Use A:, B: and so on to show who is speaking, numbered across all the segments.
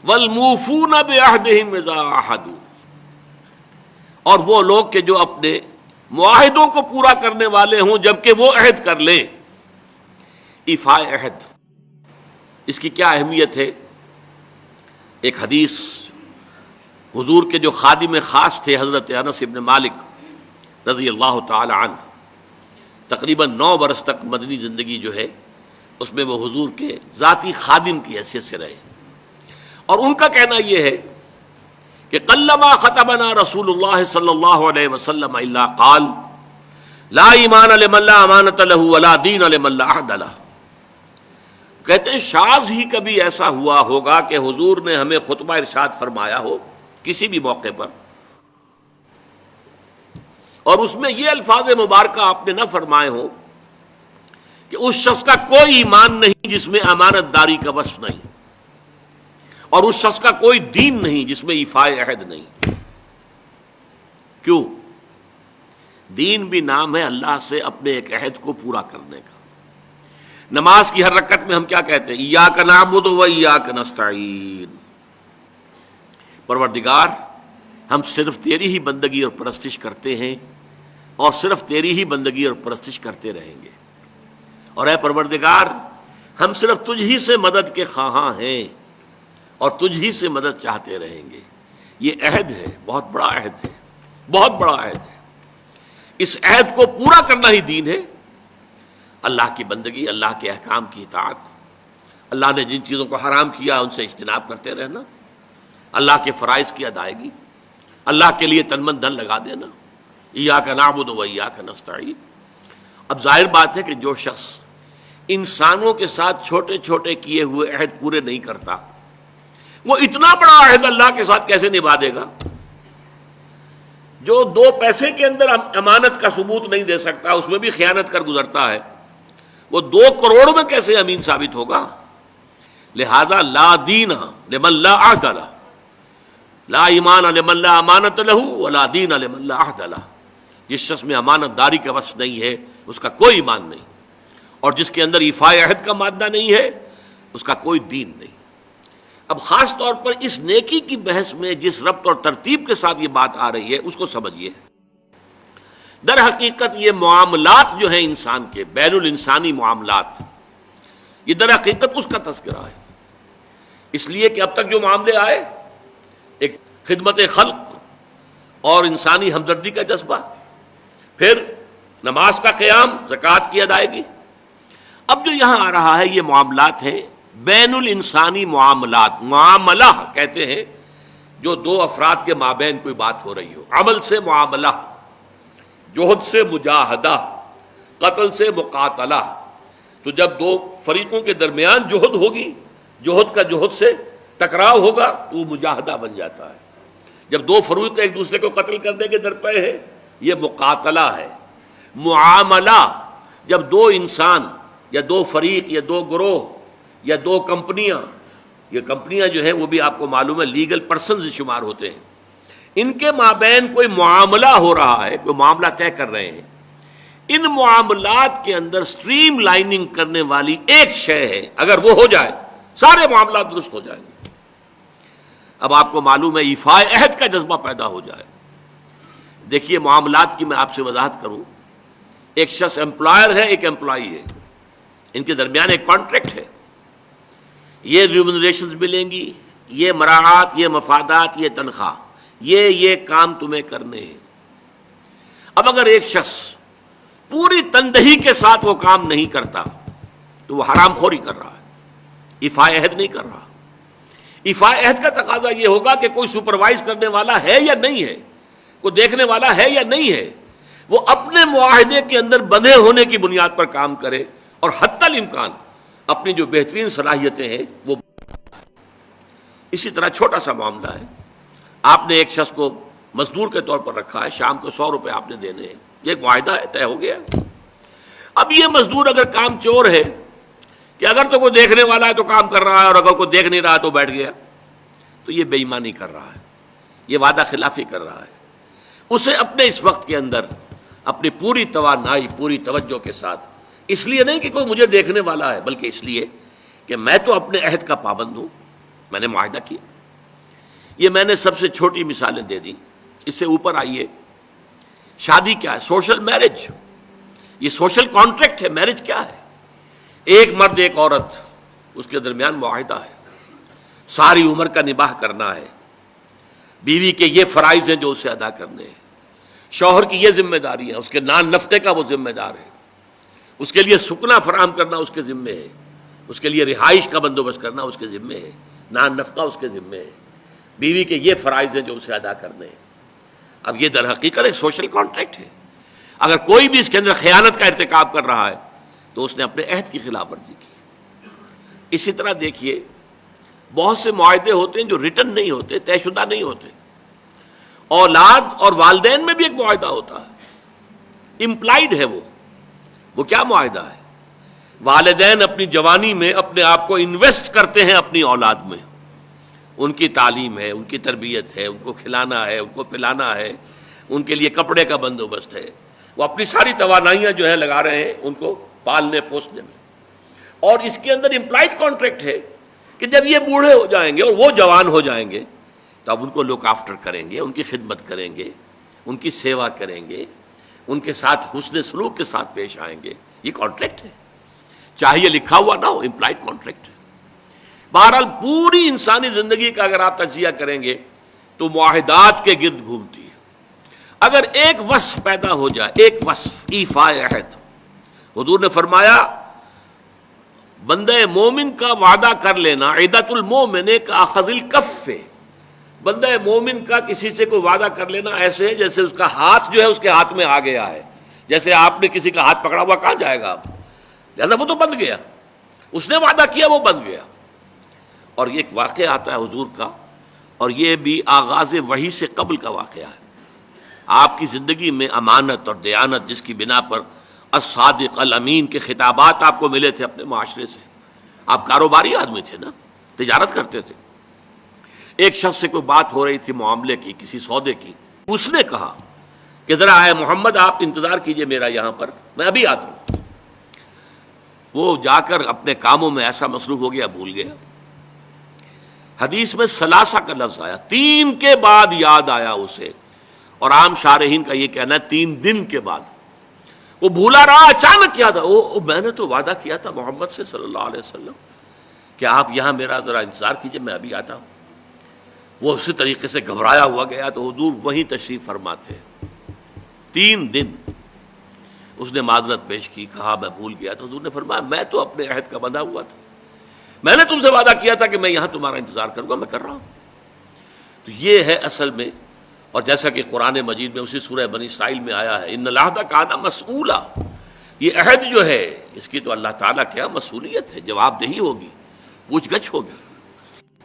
A: والموفون بعہدہم اذا عاہدوا، اور وہ لوگ کہ جو اپنے معاہدوں کو پورا کرنے والے ہوں جبکہ وہ عہد کر لیں۔ ایفاء عہد، اس کی کیا اہمیت ہے؟ ایک حدیث، حضور کے جو خادم خاص تھے حضرت انس بن مالک رضی اللہ تعالی عنہ، تقریباً 9 برس تک مدنی زندگی جو ہے اس میں وہ حضور کے ذاتی خادم کی حیثیت سے رہے، اور ان کا کہنا یہ ہے کہ قلما خطبنا رسول اللہ صلی اللہ علیہ وسلم الا قال لا ایمان لمن لا امانۃ له ولا دین لمن لا عہد له۔ کہتے ہیں شاذ ہی کبھی ایسا ہوا ہوگا کہ حضور نے ہمیں خطبہ ارشاد فرمایا ہو کسی بھی موقع پر، اور اس میں یہ الفاظ مبارکہ آپ نے نہ فرمائے ہو کہ اس شخص کا کوئی ایمان نہیں جس میں امانت داری کا وصف نہیں، اور اس شخص کا کوئی دین نہیں جس میں ایفاء عہد نہیں۔ کیوں؟ دین بھی نام ہے اللہ سے اپنے ایک عہد کو پورا کرنے کا۔ نماز کی ہر رکعت میں ہم کیا کہتے ہیں؟ ایاک نعبد و ایاک نستعین، پروردگار ہم صرف تیری ہی بندگی اور پرستش کرتے ہیں، اور صرف تیری ہی بندگی اور پرستش کرتے رہیں گے، اور اے پروردگار ہم صرف تجھ ہی سے مدد کے خواہاں ہیں اور تجھ ہی سے مدد چاہتے رہیں گے۔ یہ عہد ہے، بہت بڑا عہد ہے، بہت بڑا عہد ہے۔ اس عہد کو پورا کرنا ہی دین ہے۔ اللہ کی بندگی، اللہ کے احکام کی اطاعت، اللہ نے جن چیزوں کو حرام کیا ان سے اجتناب کرتے رہنا، اللہ کے فرائض کی ادائیگی، اللہ کے لیے تن من دھن لگا دینا، ایاک نعبد و ایاک نستعین۔ اب ظاہر بات ہے کہ جو شخص انسانوں کے ساتھ چھوٹے چھوٹے کیے ہوئے عہد پورے نہیں کرتا، وہ اتنا بڑا عہد اللہ کے ساتھ کیسے نبھا دے گا؟ جو 2 پیسے کے اندر امانت کا ثبوت نہیں دے سکتا، اس میں بھی خیانت کر گزرتا ہے، وہ 2 کروڑ میں کیسے امین ثابت ہوگا؟ لہذا لا دین لمن لا عہد لہ، لا ایمان لمن لا امانۃ لہ ولا دین لمن لا عہد لہ۔ جس شخص میں امانت داری کا وصف نہیں ہے اس کا کوئی ایمان نہیں، اور جس کے اندر ایفاء عہد کا مادہ نہیں ہے اس کا کوئی دین نہیں۔ اب خاص طور پر اس نیکی کی بحث میں جس ربط اور ترتیب کے ساتھ یہ بات آ رہی ہے اس کو سمجھیے۔ در حقیقت یہ معاملات جو ہیں انسان کے، بین الانسانی معاملات، یہ در حقیقت اس کا تذکرہ ہے، اس لیے کہ اب تک جو معاملے آئے، ایک خدمت خلق اور انسانی ہمدردی کا جذبہ، پھر نماز کا قیام، زکوٰۃ کی ادائیگی۔ اب جو یہاں آ رہا ہے یہ معاملات ہیں بین الانسانی معاملات۔ معاملہ کہتے ہیں جو 2 افراد کے مابین کوئی بات ہو رہی ہو، عمل سے معاملہ، جوہد سے مجاہدہ، قتل سے مقاتلہ۔ تو جب 2 فریقوں کے درمیان جوہد ہوگی، جوہد کا جوہد سے ٹکراؤ ہوگا تو وہ مجاہدہ بن جاتا ہے۔ جب 2 فریق ایک دوسرے کو قتل کرنے کے درپے ہیں، یہ مقاتلہ ہے۔ معاملہ جب 2 انسان یا 2 فریق یا 2 گروہ یا 2 کمپنیاں، یہ کمپنیاں جو ہیں وہ بھی آپ کو معلوم ہے لیگل پرسنز شمار ہوتے ہیں، ان کے مابین کوئی معاملہ ہو رہا ہے، کوئی معاملہ طے کر رہے ہیں، ان معاملات کے اندر سٹریم لائننگ کرنے والی ایک شے ہے، اگر وہ ہو جائے سارے معاملات درست ہو جائیں گے۔ اب آپ کو معلوم ہے ایفاء عہد کا جذبہ پیدا ہو جائے۔ دیکھیے معاملات کی میں آپ سے وضاحت کروں، ایک شخص امپلائر ہے، ایک امپلائی ہے، ان کے درمیان ایک کانٹریکٹ ہے، یہ ریمونریشنز ملیں گی، یہ مراعات، یہ مفادات، یہ تنخواہ، یہ کام تمہیں کرنے ہیں۔ اب اگر ایک شخص پوری تندہی کے ساتھ وہ کام نہیں کرتا تو وہ حرام خوری کر رہا ہے، ایفاء عہد نہیں کر رہا۔ ایفاء عہد کا تقاضا یہ ہوگا کہ کوئی سپروائز کرنے والا ہے یا نہیں ہے، کوئی دیکھنے والا ہے یا نہیں ہے، وہ اپنے معاہدے کے اندر بندھے ہونے کی بنیاد پر کام کرے، اور حتی الامکان اپنی جو بہترین صلاحیتیں ہیں وہ۔ اسی طرح چھوٹا سا معاملہ ہے، آپ نے ایک شخص کو مزدور کے طور پر رکھا ہے، شام کو 100 روپے آپ نے دینے ہیں، یہ ایک معاہدہ ہے، طے ہو گیا۔ اب یہ مزدور اگر کام چور ہے کہ اگر تو کوئی دیکھنے والا ہے تو کام کر رہا ہے، اور اگر کوئی دیکھ نہیں رہا تو بیٹھ گیا، تو یہ بے ایمانی کر رہا ہے، یہ وعدہ خلافی کر رہا ہے۔ اسے اپنے اس وقت کے اندر اپنی پوری توانائی، پوری توجہ کے ساتھ، اس لیے نہیں کہ کوئی مجھے دیکھنے والا ہے، بلکہ اس لیے کہ میں تو اپنے عہد کا پابند ہوں، میں نے معاہدہ کیا۔ یہ میں نے سب سے چھوٹی مثالیں دے دی. اس سے اوپر آئیے. شادی کیا ہے؟ Social marriage. یہ سوشل کانٹریکٹ ہے. میرج کیا ہے؟ ایک مرد ایک عورت، اس کے درمیان معاہدہ ہے، ساری عمر کا نباہ کرنا ہے. بیوی کے یہ فرائض ہیں جو اسے ادا کرنے ہیں، شوہر کی یہ ذمہ داری ہے، اس کے نان نفقے کا وہ ذمہ دار ہے، اس کے لیے سکنا فراہم کرنا اس کے ذمے ہے، اس کے لیے رہائش کا بندوبست کرنا اس کے ذمے ہے، نان نفقہ اس کے ذمے ہے. بیوی کے یہ فرائض ہیں جو اسے ادا کرنے ہیں. اب یہ در حقیقت ایک سوشل کانٹریکٹ ہے. اگر کوئی بھی اس کے اندر خیانت کا ارتکاب کر رہا ہے تو اس نے اپنے عہد کی خلاف ورزی کی. اسی طرح دیکھیے بہت سے معاہدے ہوتے ہیں جو ریٹن نہیں ہوتے، طے شدہ نہیں ہوتے. اولاد اور والدین میں بھی ایک معاہدہ ہوتا ہے، امپلائڈ ہے. وہ کیا معاہدہ ہے؟ والدین اپنی جوانی میں اپنے آپ کو انویسٹ کرتے ہیں اپنی اولاد میں. ان کی تعلیم ہے، ان کی تربیت ہے، ان کو کھلانا ہے، ان کو پلانا ہے، ان کے لیے کپڑے کا بندوبست ہے. وہ اپنی ساری توانائیاں جو ہے لگا رہے ہیں ان کو پالنے پوسنے میں. اور اس کے اندر امپلائڈ کانٹریکٹ ہے کہ جب یہ بوڑھے ہو جائیں گے اور وہ جوان ہو جائیں گے تو اب ان کو لک آفٹر کریں گے، ان کی خدمت کریں گے، ان کی سیوا کریں گے، ان کے ساتھ حسن سلوک کے ساتھ پیش آئیں گے. یہ کانٹریکٹ ہے، چاہے یہ لکھا ہوا نہ ہو، امپلائڈ کانٹریکٹ ہے. بہرحال پوری انسانی زندگی کا اگر آپ تجزیہ کریں گے تو معاہدات کے گرد گھومتی ہے. اگر ایک وصف پیدا ہو جائے، ایک وصف ایفاء عہد، حضور نے فرمایا بندہ مومن کا وعدہ کر لینا عدت المومن کا اخذ الکف. بندہ مومن کا کسی سے کوئی وعدہ کر لینا ایسے ہے جیسے اس کا ہاتھ جو ہے اس کے ہاتھ میں آ گیا ہے. جیسے آپ نے کسی کا ہاتھ پکڑا ہوا، کہاں جائے گا آپ؟ لہذا وہ تو بند گیا، اس نے وعدہ کیا وہ بند گیا. اور یہ ایک واقعہ آتا ہے حضور کا، اور یہ بھی آغاز وحی سے قبل کا واقعہ ہے. آپ کی زندگی میں امانت اور دیانت جس کی بنا پر الصادق الامین کے خطابات آپ کو ملے تھے اپنے معاشرے سے. آپ کاروباری آدمی تھے نا، تجارت کرتے تھے. ایک شخص سے کوئی بات ہو رہی تھی معاملے کی، کسی سودے کی. اس نے کہا کہ ذرا آئے محمد آپ انتظار کیجئے میرا یہاں پر، میں ابھی آتا ہوں. وہ جا کر اپنے کاموں میں ایسا مصروف ہو گیا، بھول گیا. حدیث میں ثلاثہ کا لفظ آیا، 3 کے بعد یاد آیا اسے. اور عام شارحین کا یہ کہنا ہے 3 دن کے بعد. وہ بھولا رہا، اچانک یاد آیا، میں نے تو وعدہ کیا تھا محمد سے صلی اللہ علیہ وسلم کہ آپ یہاں میرا ذرا انتظار کیجئے، میں ابھی آتا ہوں. وہ اسی طریقے سے گھبرایا ہوا گیا تو حضور وہیں تشریف فرما تھے. 3 دن اس نے معذرت پیش کی، کہا میں بھول گیا. تو حضور نے فرمایا میں تو اپنے عہد کا بندھا ہوا تھا، میں نے تم سے وعدہ کیا تھا کہ میں یہاں تمہارا انتظار کروں گا، میں کر رہا ہوں. تو یہ ہے اصل میں. اور جیسا کہ قرآن مجید میں اسی سورہ بنی اسرائیل میں آیا ہے ان العہد کان مسئولا، یہ عہد جو ہے اس کی تو اللہ تعالیٰ کیا مسئولیت ہے، جواب دہی ہوگی، پوچھ گچھ ہوگی.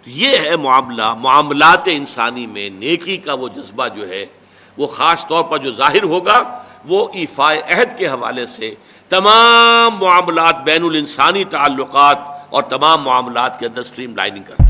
A: یہ ہے معاملات انسانی میں نیکی کا وہ جذبہ جو ہے وہ خاص طور پر جو ظاہر ہوگا وہ ایفاء عہد کے حوالے سے تمام معاملات بین الانسانی تعلقات اور تمام معاملات کے اندر سٹریم لائننگ کرتا ہے.